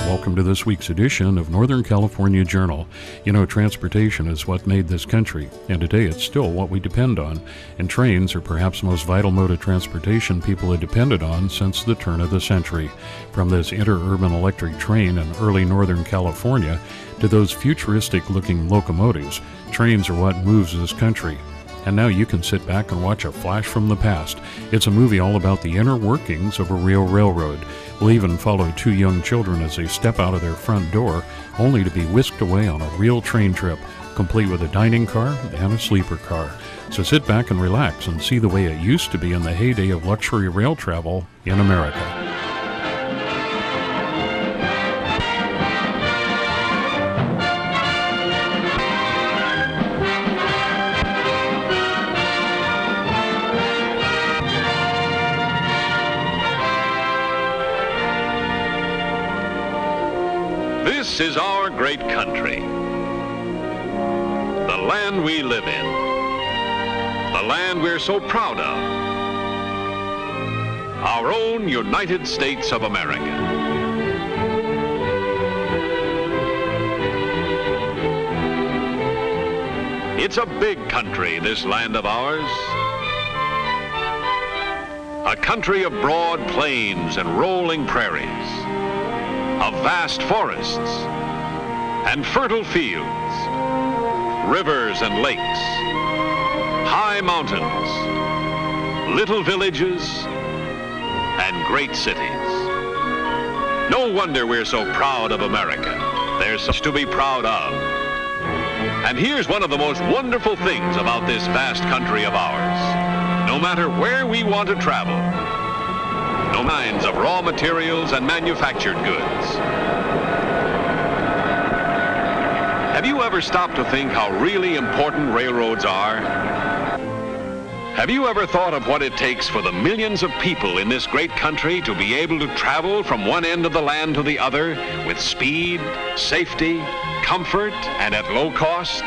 Welcome to this week's edition of Northern California Journal. You know, transportation is what made this country, and today it's still what we depend on. And trains are perhaps the most vital mode of transportation people have depended on since the turn of the century. From this interurban electric train in early Northern California to those futuristic-looking locomotives, trains are what moves this country. And now you can sit back and watch a flash from the past. It's a movie all about the inner workings of a real railroad. We'll even follow two young children as they step out of their front door, only to be whisked away on a real train trip, complete with a dining car and a sleeper car. So sit back and relax and see the way it used to be in the heyday of luxury rail travel in America. This is our great country, the land we live in, the land we're so proud of, our own United States of America. It's a big country, this land of ours, a country of broad plains and rolling prairies, of vast forests and fertile fields, rivers and lakes, high mountains, little villages, and great cities. No wonder we're so proud of America. There's so much to be proud of. And here's one of the most wonderful things about this vast country of ours. No matter where we want to travel, no kinds of raw materials and manufactured goods. Have you ever stopped to think how really important railroads are? Have you ever thought of what it takes for the millions of people in this great country to be able to travel from one end of the land to the other with speed, safety, comfort, and at low cost?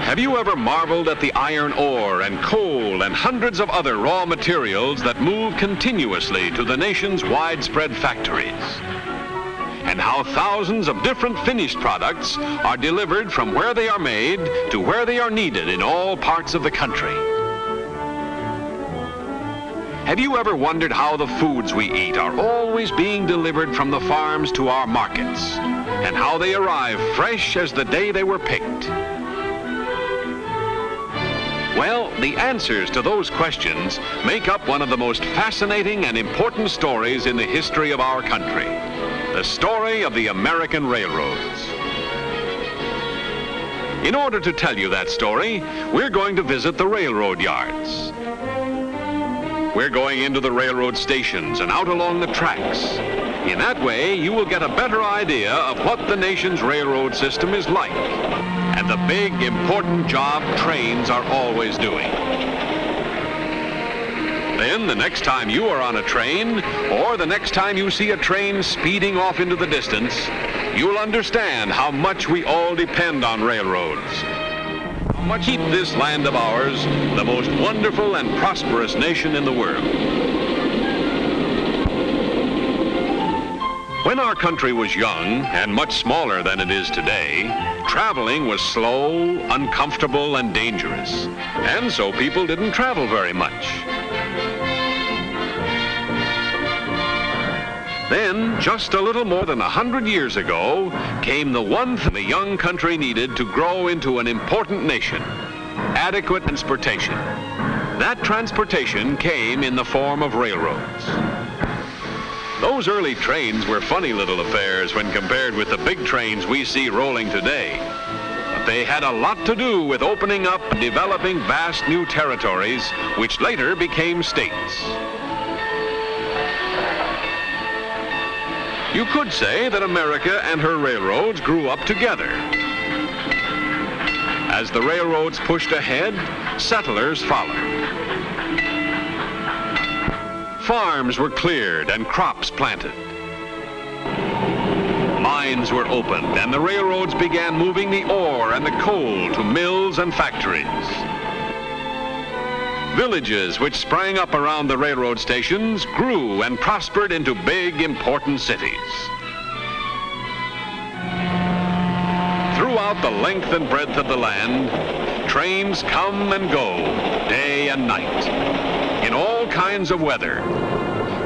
Have you ever marveled at the iron ore and coal and hundreds of other raw materials that move continuously to the nation's widespread factories? And how thousands of different finished products are delivered from where they are made to where they are needed in all parts of the country? Have you ever wondered how the foods we eat are always being delivered from the farms to our markets, and how they arrive fresh as the day they were picked? Well, the answers to those questions make up one of the most fascinating and important stories in the history of our country, the story of the American railroads. In order to tell you that story, we're going to visit the railroad yards. We're going into the railroad stations and out along the tracks. In that way, you will get a better idea of what the nation's railroad system is like, and the big, important job trains are always doing. Then, the next time you are on a train, or the next time you see a train speeding off into the distance, you'll understand how much we all depend on railroads. How much keep this land of ours the most wonderful and prosperous nation in the world. When our country was young and much smaller than it is today, traveling was slow, uncomfortable, and dangerous, and so people didn't travel very much. Then, just a little more than 100 years ago, came the one thing the young country needed to grow into an important nation: adequate transportation. That transportation came in the form of railroads. Those early trains were funny little affairs when compared with the big trains we see rolling today. But they had a lot to do with opening up and developing vast new territories, which later became states. You could say that America and her railroads grew up together. As the railroads pushed ahead, settlers followed. Farms were cleared and crops planted. Mines were opened, and the railroads began moving the ore and the coal to mills and factories. Villages which sprang up around the railroad stations grew and prospered into big, important cities. Throughout the length and breadth of the land, trains come and go, day and night, in all kinds of weather,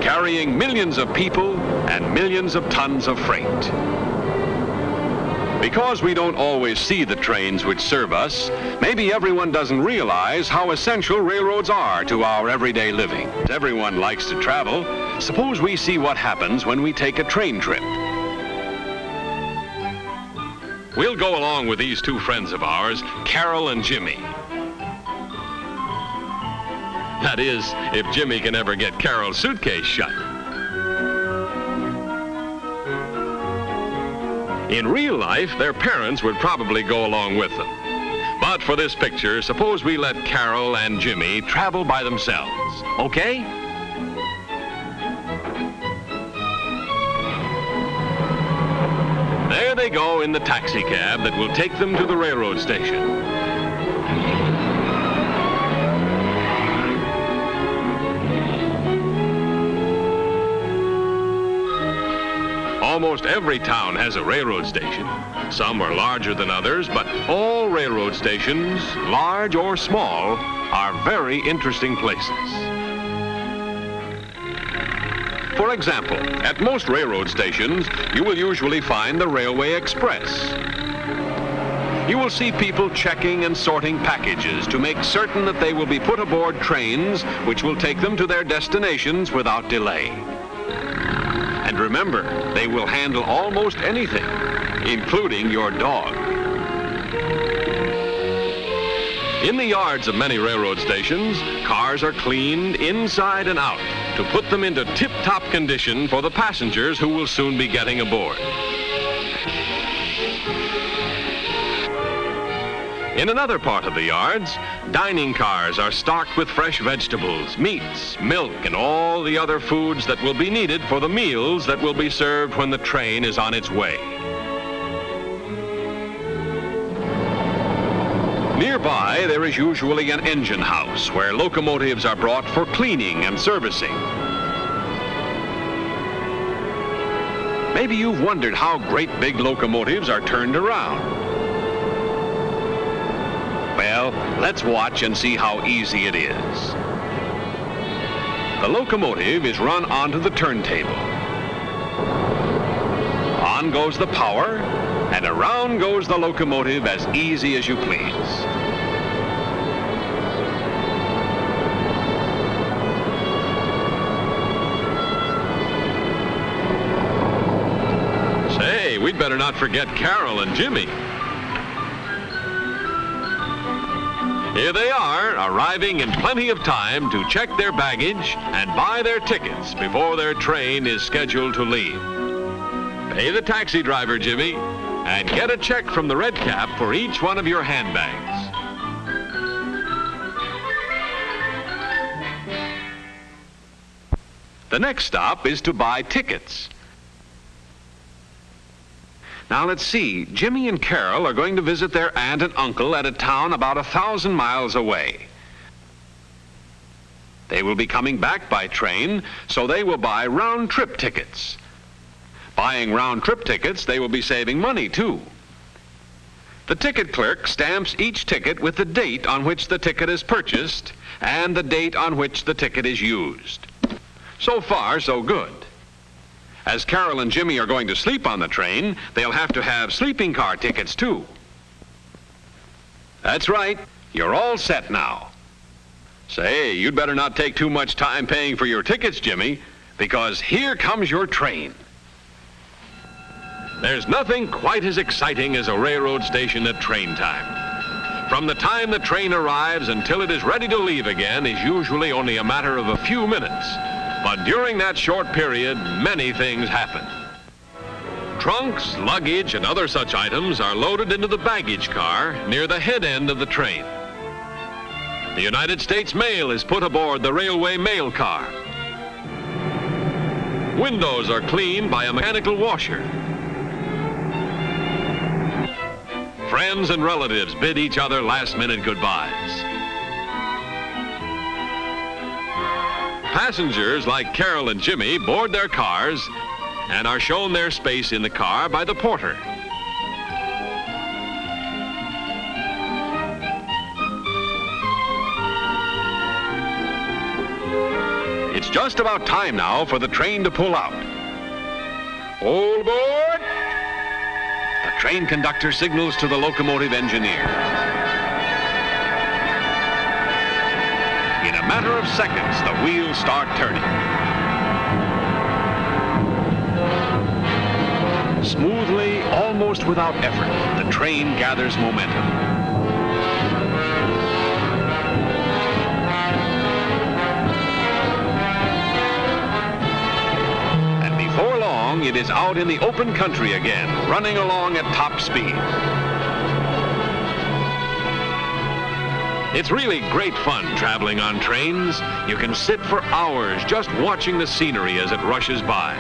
carrying millions of people and millions of tons of freight. Because we don't always see the trains which serve us, maybe everyone doesn't realize how essential railroads are to our everyday living. Everyone likes to travel. Suppose we see what happens when we take a train trip. We'll go along with these two friends of ours, Carol and Jimmy. That is, if Jimmy can ever get Carol's suitcase shut. In real life, their parents would probably go along with them. But for this picture, suppose we let Carol and Jimmy travel by themselves, okay? There they go in the taxi cab that will take them to the railroad station. Almost every town has a railroad station. Some are larger than others, but all railroad stations, large or small, are very interesting places. For example, at most railroad stations, you will usually find the Railway Express. You will see people checking and sorting packages to make certain that they will be put aboard trains which will take them to their destinations without delay. And remember, they will handle almost anything, including your dog. In the yards of many railroad stations, cars are cleaned inside and out to put them into tip-top condition for the passengers who will soon be getting aboard. In another part of the yards, dining cars are stocked with fresh vegetables, meats, milk, and all the other foods that will be needed for the meals that will be served when the train is on its way. Nearby, there is usually an engine house where locomotives are brought for cleaning and servicing. Maybe you've wondered how great big locomotives are turned around. Well, let's watch and see how easy it is. The locomotive is run onto the turntable. On goes the power, and around goes the locomotive as easy as you please. Say, we'd better not forget Carol and Jimmy. Here they are, arriving in plenty of time to check their baggage and buy their tickets before their train is scheduled to leave. Pay the taxi driver, Jimmy, and get a check from the red cap for each one of your handbags. The next stop is to buy tickets. Now let's see, Jimmy and Carol are going to visit their aunt and uncle at a town about 1,000 miles away. They will be coming back by train, so they will buy round-trip tickets. Buying round-trip tickets, they will be saving money too. The ticket clerk stamps each ticket with the date on which the ticket is purchased and the date on which the ticket is used. So far, so good. As Carol and Jimmy are going to sleep on the train, they'll have to have sleeping car tickets too. That's right, you're all set now. Say, you'd better not take too much time paying for your tickets, Jimmy, because here comes your train. There's nothing quite as exciting as a railroad station at train time. From the time the train arrives until it is ready to leave again is usually only a matter of a few minutes. But during that short period, many things happen. Trunks, luggage, and other such items are loaded into the baggage car near the head end of the train. The United States mail is put aboard the railway mail car. Windows are cleaned by a mechanical washer. Friends and relatives bid each other last-minute goodbyes. Passengers like Carol and Jimmy board their cars and are shown their space in the car by the porter. It's just about time now for the train to pull out. All aboard! The train conductor signals to the locomotive engineer. In a matter of seconds, the wheels start turning. Smoothly, almost without effort, the train gathers momentum. And before long, it is out in the open country again, running along at top speed. It's really great fun traveling on trains. You can sit for hours just watching the scenery as it rushes by.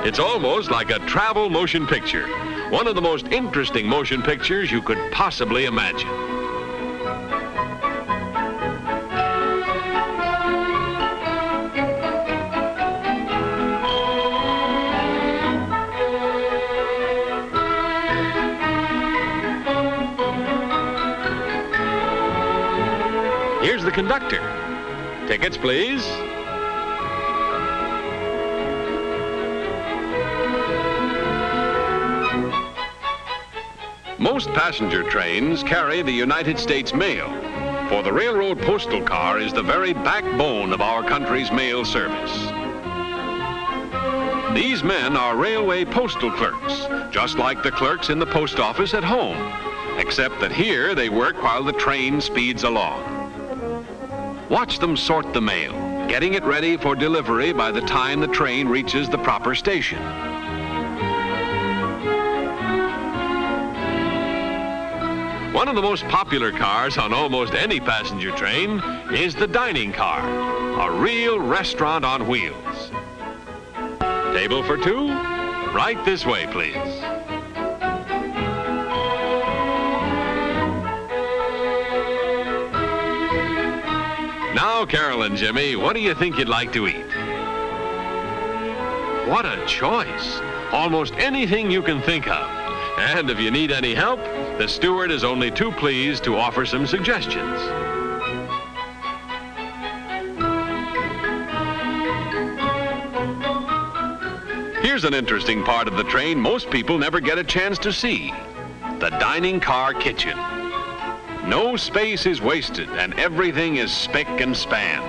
It's almost like a travel motion picture, one of the most interesting motion pictures you could possibly imagine. Here's the conductor. Tickets, please. Most passenger trains carry the United States mail, for the railroad postal car is the very backbone of our country's mail service. These men are railway postal clerks, just like the clerks in the post office at home, except that here they work while the train speeds along. Watch them sort the mail, getting it ready for delivery by the time the train reaches the proper station. One of the most popular cars on almost any passenger train is the dining car, a real restaurant on wheels. Table for two? Right this way, please. Now, Carol and Jimmy, what do you think you'd like to eat? What a choice. Almost anything you can think of. And if you need any help, the steward is only too pleased to offer some suggestions. Here's an interesting part of the train most people never get a chance to see: the dining car kitchen. No space is wasted, and everything is spick and span.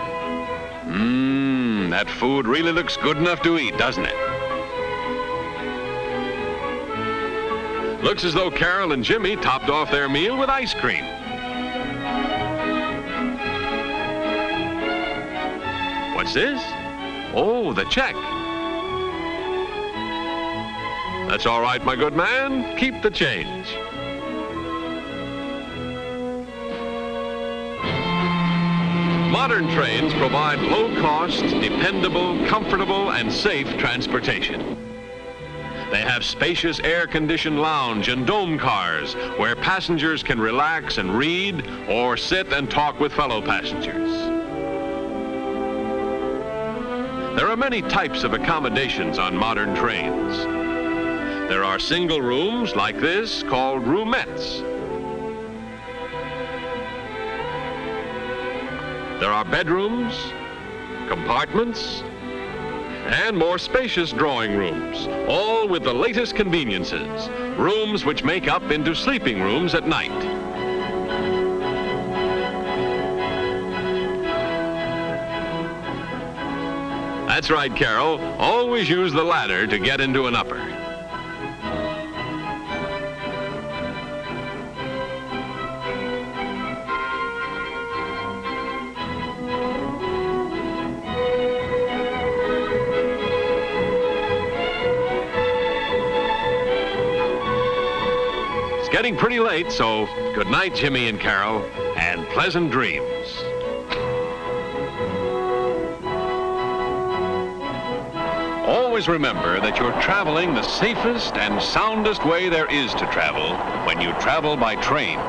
That food really looks good enough to eat, doesn't it? Looks as though Carol and Jimmy topped off their meal with ice cream. What's this? Oh, the check. That's all right, my good man. Keep the change. Modern trains provide low-cost, dependable, comfortable, and safe transportation. They have spacious air-conditioned lounge and dome cars where passengers can relax and read or sit and talk with fellow passengers. There are many types of accommodations on modern trains. There are single rooms like this called roomettes. There are bedrooms, compartments, and more spacious drawing rooms, all with the latest conveniences, rooms which make up into sleeping rooms at night. That's right, Carol. Always use the ladder to get into an upper. getting pretty late, so good night, Jimmy and Carol, and pleasant dreams. Always remember that you're traveling the safest and soundest way there is to travel when you travel by train.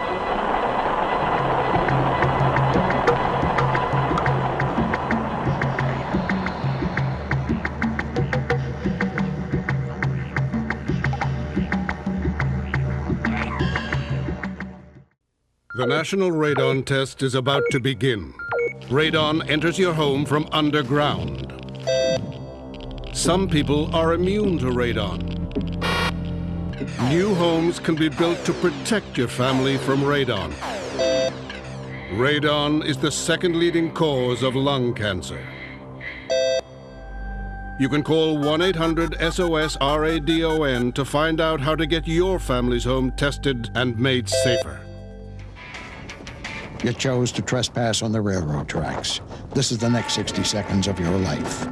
The National Radon Test is about to begin. Radon enters your home from underground. Some people are immune to radon. New homes can be built to protect your family from radon. Radon is the second leading cause of lung cancer. You can call 1-800-SOS-RADON to find out how to get your family's home tested and made safer. You chose to trespass on the railroad tracks. This is the next 60 seconds of your life.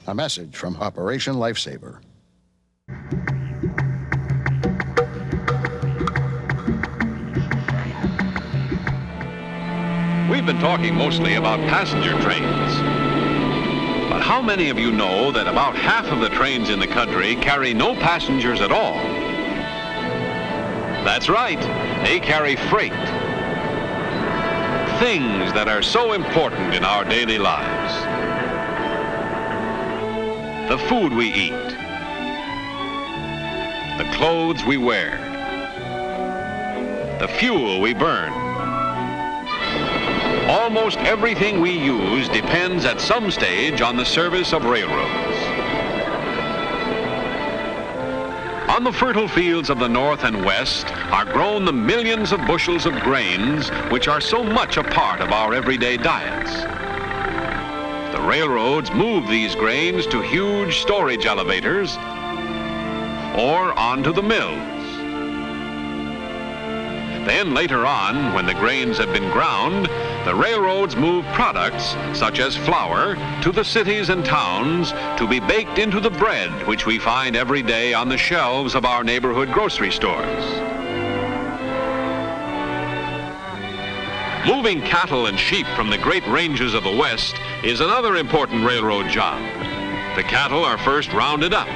A message from Operation Lifesaver. We've been talking mostly about passenger trains. But how many of you know that about half of the trains in the country carry no passengers at all? That's right, they carry freight. Things that are so important in our daily lives. The food we eat. The clothes we wear. The fuel we burn. Almost everything we use depends at some stage on the service of railroads. On the fertile fields of the North and West are grown the millions of bushels of grains which are so much a part of our everyday diets. The railroads move these grains to huge storage elevators or onto the mills. Then later on, when the grains have been ground, the railroads move products, such as flour, to the cities and towns to be baked into the bread which we find every day on the shelves of our neighborhood grocery stores. Moving cattle and sheep from the great ranges of the West is another important railroad job. The cattle are first rounded up.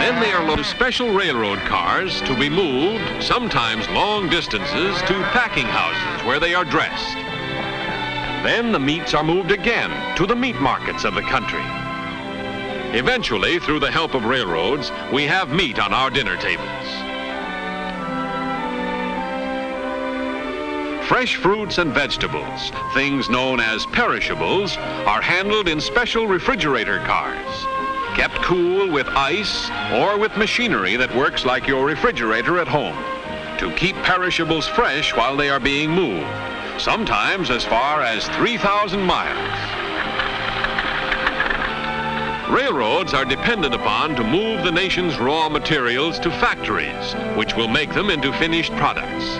Then they are loaded to special railroad cars to be moved, sometimes long distances, to packing houses where they are dressed. Then the meats are moved again to the meat markets of the country. Eventually, through the help of railroads, we have meat on our dinner tables. Fresh fruits and vegetables, things known as perishables, are handled in special refrigerator cars, kept cool with ice or with machinery that works like your refrigerator at home, to keep perishables fresh while they are being moved, sometimes as far as 3,000 miles. Railroads are depended upon to move the nation's raw materials to factories, which will make them into finished products.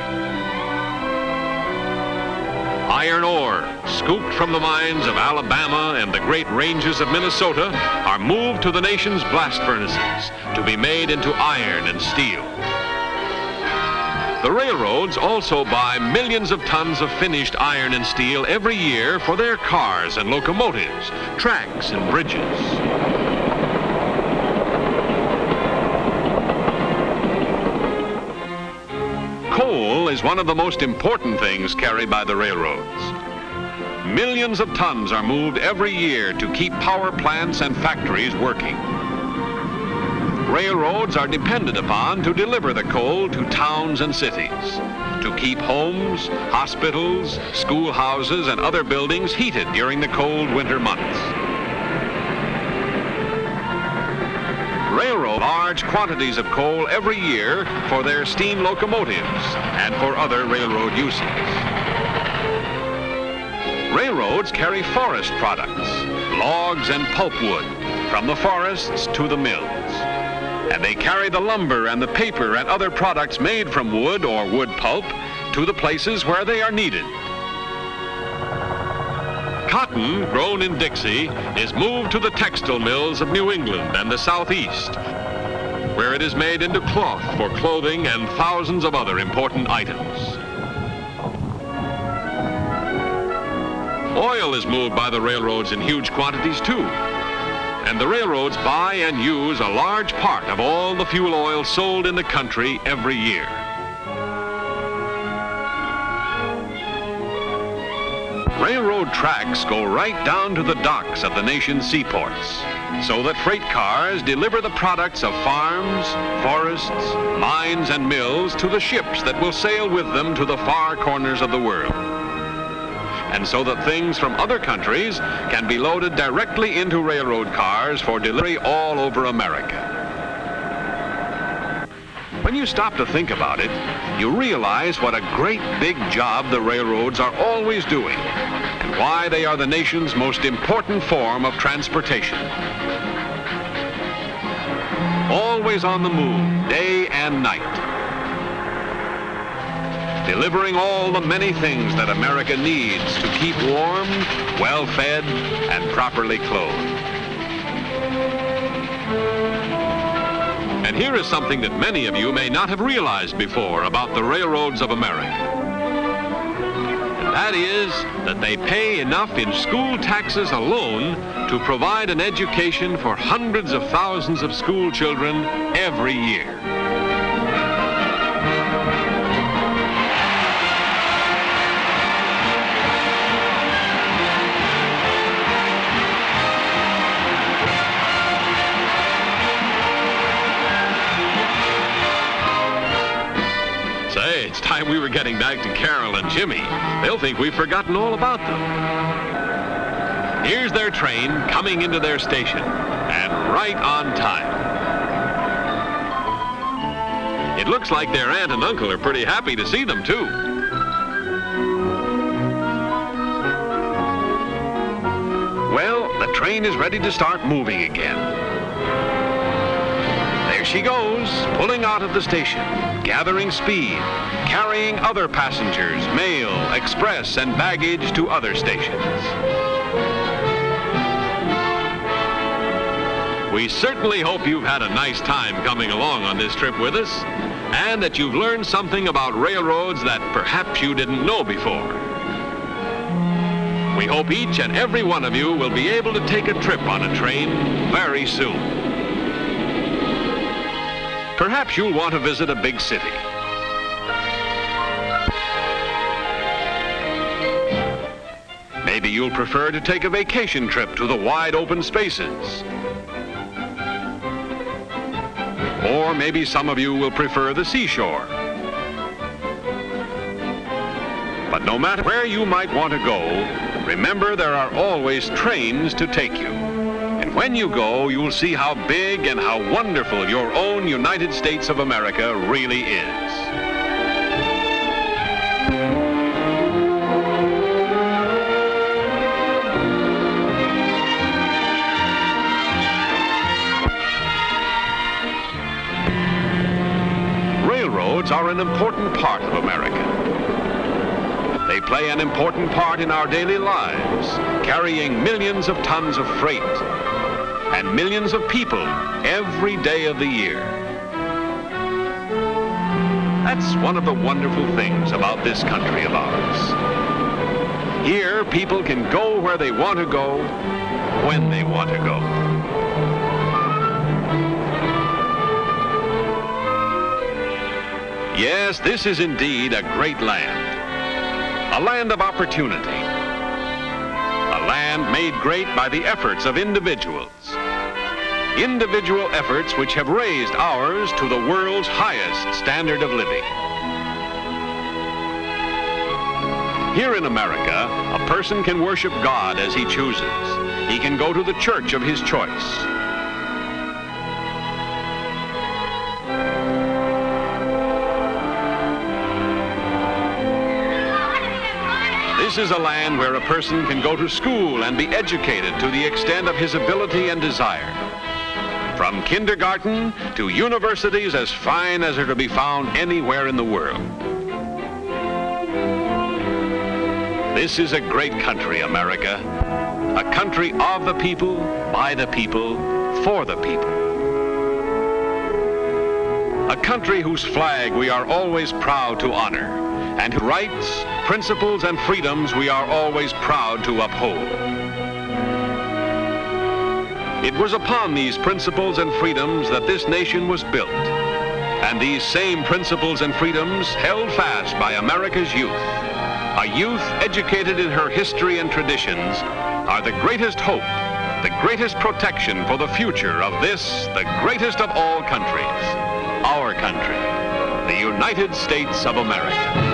Iron ore, scooped from the mines of Alabama and the great ranges of Minnesota, are moved to the nation's blast furnaces to be made into iron and steel. The railroads also buy millions of tons of finished iron and steel every year for their cars and locomotives, tracks and bridges. Coal is one of the most important things carried by the railroads. Millions of tons are moved every year to keep power plants and factories working. Railroads are depended upon to deliver the coal to towns and cities, to keep homes, hospitals, schoolhouses, and other buildings heated during the cold winter months. Railroad large quantities of coal every year for their steam locomotives and for other railroad uses. Railroads carry forest products, logs and pulpwood from the forests to the mills. And they carry the lumber and the paper and other products made from wood or wood pulp to the places where they are needed. Cotton, grown in Dixie, is moved to the textile mills of New England and the Southeast, where it is made into cloth for clothing and thousands of other important items. Oil is moved by the railroads in huge quantities too, and the railroads buy and use a large part of all the fuel oil sold in the country every year. Railroad tracks go right down to the docks of the nation's seaports, so that freight cars deliver the products of farms, forests, mines, and mills to the ships that will sail with them to the far corners of the world. And so that things from other countries can be loaded directly into railroad cars for delivery all over America. When you stop to think about it, you realize what a great big job the railroads are always doing, and why they are the nation's most important form of transportation. Always on the move, day and night, delivering all the many things that America needs to keep warm, well-fed, and properly clothed. And here is something that many of you may not have realized before about the railroads of America. And that is that they pay enough in school taxes alone to provide an education for hundreds of thousands of school children every year. It's time we were getting back to Carol and Jimmy. They'll think we've forgotten all about them. Here's their train coming into their station, and right on time. It looks like their aunt and uncle are pretty happy to see them, too. Well, the train is ready to start moving again. There she goes, pulling out of the station, gathering speed, carrying other passengers, mail, express, and baggage to other stations. We certainly hope you've had a nice time coming along on this trip with us, and that you've learned something about railroads that perhaps you didn't know before. We hope each and every one of you will be able to take a trip on a train very soon. Perhaps you'll want to visit a big city. Maybe you'll prefer to take a vacation trip to the wide open spaces. Or maybe some of you will prefer the seashore. But no matter where you might want to go, remember there are always trains to take you. And when you go, you'll see how big and how wonderful your own United States of America really is. Railroads are an important part of America. They play an important part in our daily lives, carrying millions of tons of freight and millions of people every day of the year. That's one of the wonderful things about this country of ours. Here, people can go where they want to go, when they want to go. Yes, this is indeed a great land. A land of opportunity. A land made great by the efforts of individuals. Individual efforts which have raised ours to the world's highest standard of living. Here in America, a person can worship God as he chooses. He can go to the church of his choice. This is a land where a person can go to school and be educated to the extent of his ability and desire. From kindergarten to universities as fine as are to be found anywhere in the world. This is a great country, America. A country of the people, by the people, for the people. A country whose flag we are always proud to honor, and whose rights, principles, and freedoms we are always proud to uphold. It was upon these principles and freedoms that this nation was built, and these same principles and freedoms held fast by America's youth. A youth educated in her history and traditions are the greatest hope, the greatest protection for the future of this, the greatest of all countries, our country, the United States of America.